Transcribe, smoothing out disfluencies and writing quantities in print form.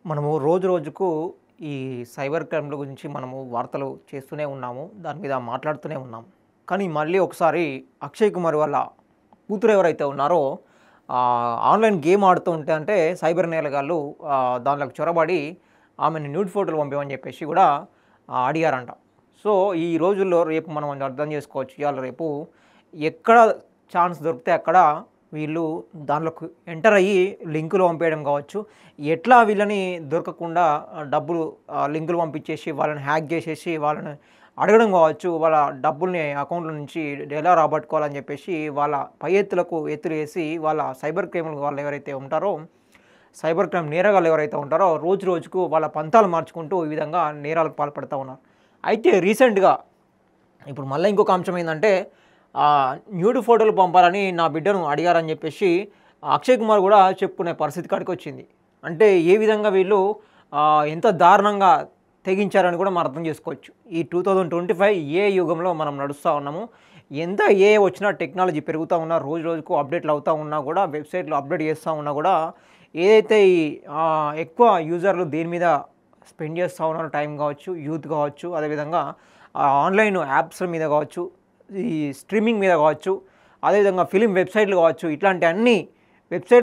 మనము రోజు రోజుకు ఈ సైబర్ క్రైమ్‌ల గురించి మనము వార్తలు చేస్తూనే ఉన్నాము. దాని మీద మాట్లాడుతూనే ఉన్నాం. కానీ మళ్ళీ ఒకసారి అక్షయ్ కుమార్ వాళ్ళ కూతురు ఎవరైతే ఉన్నారో ఆన్‌లైన్ గేమ్ ఆడుతూ ఉంటే అంటే సైబర్ నేరగాళ్ళు దాంట్లోకి చొరబడి ఆమెని న్యూడ్ ఫోటోలు పంపిమని చెప్పేసి కూడా అడిగారంట. సో, ఈ రోజుల్లో రేపు మనం అర్థం చేసుకోవచ్చు. ఇయాల రేపు ఎక్కడ ఛాన్స్ దొరికితే అక్కడ వీళ్ళు దాంట్లోకి ఎంటర్ అయ్యి లింకులు పంపేయడం కావచ్చు. ఎట్లా వీళ్ళని దొరకకుండా డబ్బులు లింకులు పంపించేసి వాళ్ళని హ్యాక్ చేసేసి వాళ్ళని అడగడం కావచ్చు. వాళ్ళ డబ్బుల్ని అకౌంట్‌లో నుంచి ఎలా రాబట్టుకోవాలని చెప్పేసి వాళ్ళ పై ఎత్తులకు ఎత్తులు వేసి వాళ్ళ సైబర్ క్రైమ్ వాళ్ళు ఎవరైతే ఉంటారో సైబర్ క్రైమ్ నేరగాళ్ళు ఎవరైతే ఉంటారో రోజు రోజుకు వాళ్ళ పంతాలు మార్చుకుంటూ ఈ విధంగా నేరాలకు పాల్పడుతూ ఉన్నారు. అయితే రీసెంట్‌గా ఇప్పుడు మళ్ళీ ఇంకొక అంశం ఏందంటే న్యూడ్ ఫోటోలు పంపాలని నా బిడ్డను అడిగారని చెప్పేసి అక్షయ్ కుమార్ కూడా చెప్పుకునే పరిస్థితి కాడికొచ్చింది. అంటే ఏ విధంగా వీళ్ళు ఎంత దారుణంగా తెగించారని కూడా మనం అర్థం చేసుకోవచ్చు. ఈ 2025 ఏఐ యుగంలో మనం నడుస్తూ ఉన్నాము. ఎంత ఏఐ వచ్చినా టెక్నాలజీ పెరుగుతూ ఉన్నా రోజు రోజుకు అప్డేట్లు అవుతూ ఉన్నా కూడా వెబ్‌సైట్‌లో అప్డేట్ చేస్తూ ఉన్నా కూడా ఏదైతే ఈ ఎక్కువ యూజర్లు దేని మీద స్పెండ్ చేస్తూ ఉన్నారో టైం కావచ్చు, యూత్ కావచ్చు, అదేవిధంగా ఆన్‌లైన్ యాప్స్ మీద కావచ్చు, ఈ స్ట్రీమింగ్ మీద కావచ్చు, అదేవిధంగా ఫిల్మ్ వెబ్‌సైట్‌లు కావచ్చు, ఇట్లాంటి అన్ని వెబ్‌సైట్